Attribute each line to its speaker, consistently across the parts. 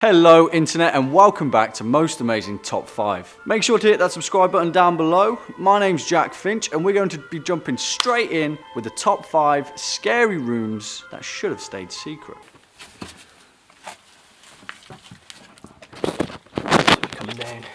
Speaker 1: Hello internet and welcome back to Most Amazing Top 5. Make sure to hit that subscribe button down below. My name's Jack Finch and we're going to be jumping straight in with the top 5 scary rooms that should have stayed secret.
Speaker 2: Coming down.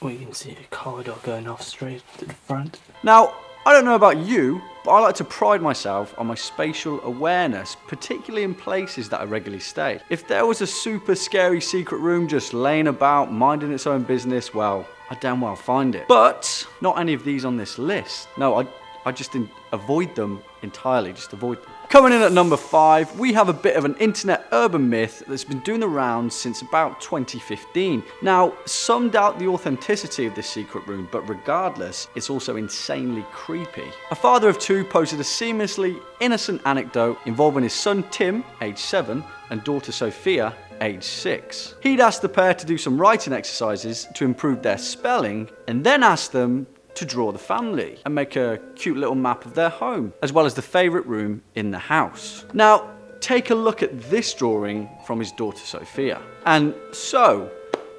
Speaker 2: We can see a corridor going off straight to the front.
Speaker 1: Now, I don't know about you, but I like to pride myself on my spatial awareness, particularly in places that I regularly stay. If there was a super scary secret room just laying about, minding its own business, well, I'd damn well find it. But not any of these on this list. No, I just avoid them entirely, just avoid them. Coming in at number 5, we have a bit of an internet urban myth that's been doing the rounds since about 2015. Now, some doubt the authenticity of this secret room, but regardless, it's also insanely creepy. A father of 2 posted a seamlessly innocent anecdote involving his son Tim, age 7, and daughter Sophia, age 6. He'd asked the pair to do some writing exercises to improve their spelling, and then asked them to draw the family and make a cute little map of their home, as well as the favourite room in the house. Now, take a look at this drawing from his daughter Sophia. And so,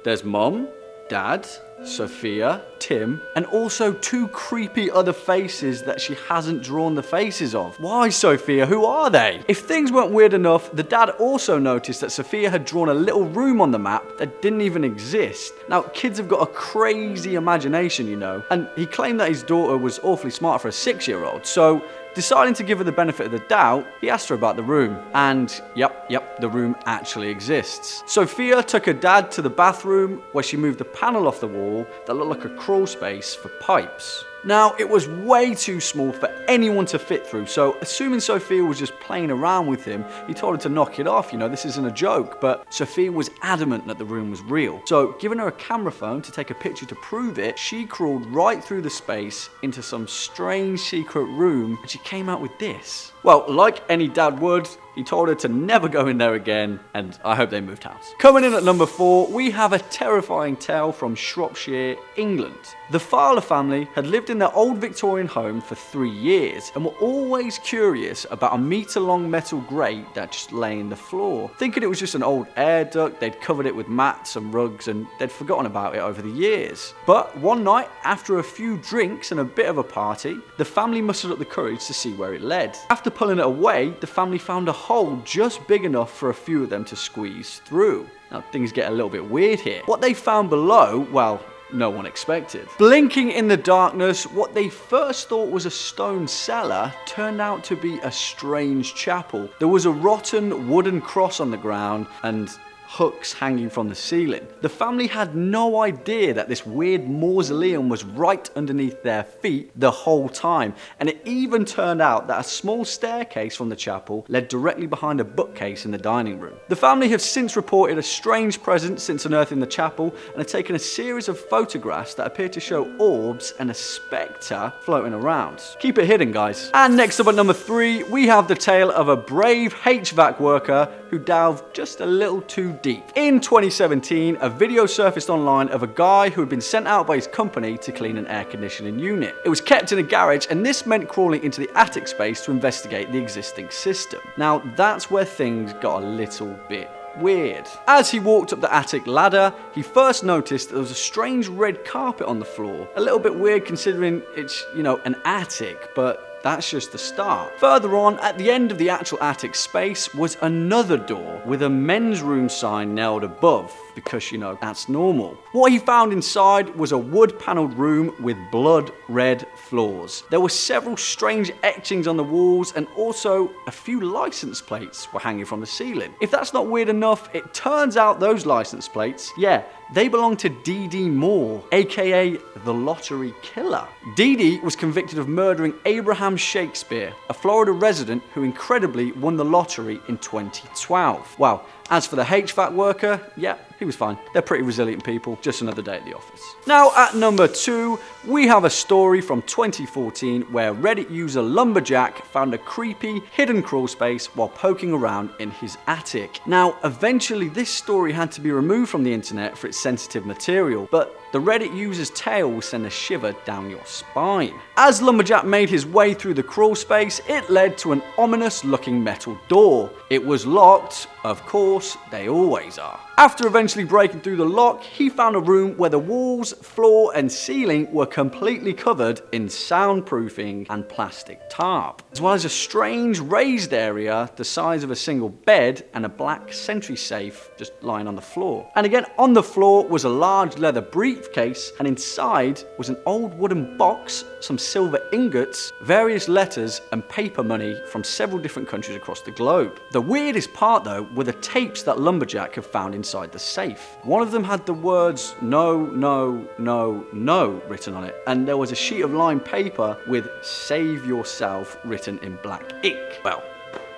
Speaker 1: there's Mom, Dad, Sophia, Tim, and also 2 creepy other faces that she hasn't drawn the faces of. Why, Sophia? Who are they? If things weren't weird enough, the dad also noticed that Sophia had drawn a little room on the map that didn't even exist. Now, kids have got a crazy imagination, you know, and he claimed that his daughter was awfully smart for a 6-year-old, so deciding to give her the benefit of the doubt, he asked her about the room. And yep, the room actually exists. Sophia took her dad to the bathroom where she moved a panel off the wall that looked like a crawl space for pipes. Now, it was way too small for anyone to fit through, so assuming Sophia was just playing around with him, he told her to knock it off, you know, this isn't a joke, but Sophia was adamant that the room was real. So, giving her a camera phone to take a picture to prove it, she crawled right through the space into some strange secret room, and she came out with this. Well, like any dad would, he told her to never go in there again, and I hope they moved house. Coming in at number 4, we have a terrifying tale from Shropshire, England. The Fowler family had lived in their old Victorian home for 3 years and were always curious about a metre-long metal grate that just lay in the floor. Thinking it was just an old air duct, they'd covered it with mats and rugs and they'd forgotten about it over the years. But one night, after a few drinks and a bit of a party, the family mustered up the courage to see where it led. After pulling it away, the family found a hole just big enough for a few of them to squeeze through. Now, things get a little bit weird here. What they found below, well, no one expected. Blinking in the darkness, what they first thought was a stone cellar turned out to be a strange chapel. There was a rotten wooden cross on the ground and hooks hanging from the ceiling. The family had no idea that this weird mausoleum was right underneath their feet the whole time, and it even turned out that a small staircase from the chapel led directly behind a bookcase in the dining room. The family have since reported a strange presence since unearthing the chapel and have taken a series of photographs that appear to show orbs and a spectre floating around. Keep it hidden, guys. And next up at number 3, we have the tale of a brave HVAC worker who delved just a little too deep. In 2017, a video surfaced online of a guy who had been sent out by his company to clean an air conditioning unit. It was kept in a garage, and this meant crawling into the attic space to investigate the existing system. Now, that's where things got a little bit weird. As he walked up the attic ladder, he first noticed that there was a strange red carpet on the floor. A little bit weird considering it's, you know, an attic, but that's just the start. Further on, at the end of the actual attic space was another door with a men's room sign nailed above, because, you know, that's normal. What he found inside was a wood-panelled room with blood-red floors. There were several strange etchings on the walls, and also a few license plates were hanging from the ceiling. If that's not weird enough, it turns out those license plates, yeah, they belong to D.D. Moore, aka the Lottery Killer. D.D. was convicted of murdering Abraham Shakespeare, a Florida resident who incredibly won the lottery in 2012. Wow. As for the HVAC worker, yeah, he was fine. They're pretty resilient people, just another day at the office. Now at number 2, we have a story from 2014 where Reddit user Lumberjack found a creepy hidden crawl space while poking around in his attic. Now, eventually this story had to be removed from the internet for its sensitive material, but the Reddit user's tale will send a shiver down your spine. As Lumberjack made his way through the crawl space, it led to an ominous looking metal door. It was locked, of course, they always are. After eventually breaking through the lock, he found a room where the walls, floor and ceiling were completely covered in soundproofing and plastic tarp, as well as a strange raised area the size of a single bed and a black sentry safe just lying on the floor. And again, on the floor was a large leather briefcase, and inside was an old wooden box, some silver ingots, various letters and paper money from several different countries across the globe. The weirdest part though were the tapes that Lumberjack had found inside the safe. One of them had the words no, no, no, no written on it, and there was a sheet of lined paper with save yourself written in black ink. Well,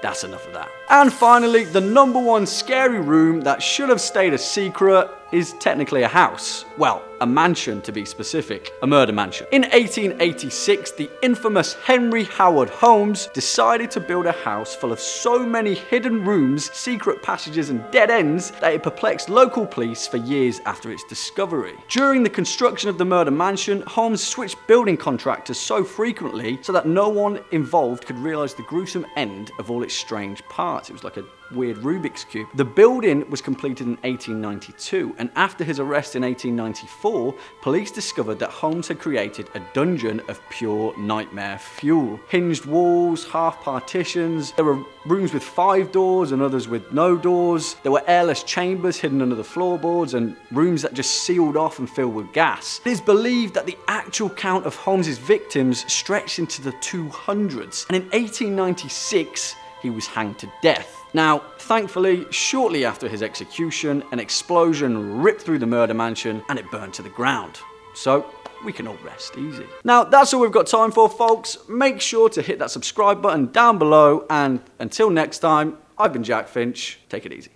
Speaker 1: that's enough of that. And finally, the number one scary room that should have stayed a secret is technically a house. Well, a mansion to be specific, a murder mansion. In 1886, the infamous Henry Howard Holmes decided to build a house full of so many hidden rooms, secret passages and dead ends that it perplexed local police for years after its discovery. During the construction of the murder mansion, Holmes switched building contractors so frequently so that no one involved could realize the gruesome end of all its strange parts. It was like a weird Rubik's Cube. The building was completed in 1892, and after his arrest in 1894, police discovered that Holmes had created a dungeon of pure nightmare fuel. Hinged walls, half partitions, there were rooms with 5 doors and others with no doors. There were airless chambers hidden under the floorboards and rooms that just sealed off and filled with gas. It is believed that the actual count of Holmes's victims stretched into the 200s, and in 1896, he was hanged to death. Now, thankfully, shortly after his execution, an explosion ripped through the murder mansion and it burned to the ground. So, we can all rest easy. Now, that's all we've got time for, folks. Make sure to hit that subscribe button down below, and until next time, I've been Jack Finch. Take it easy.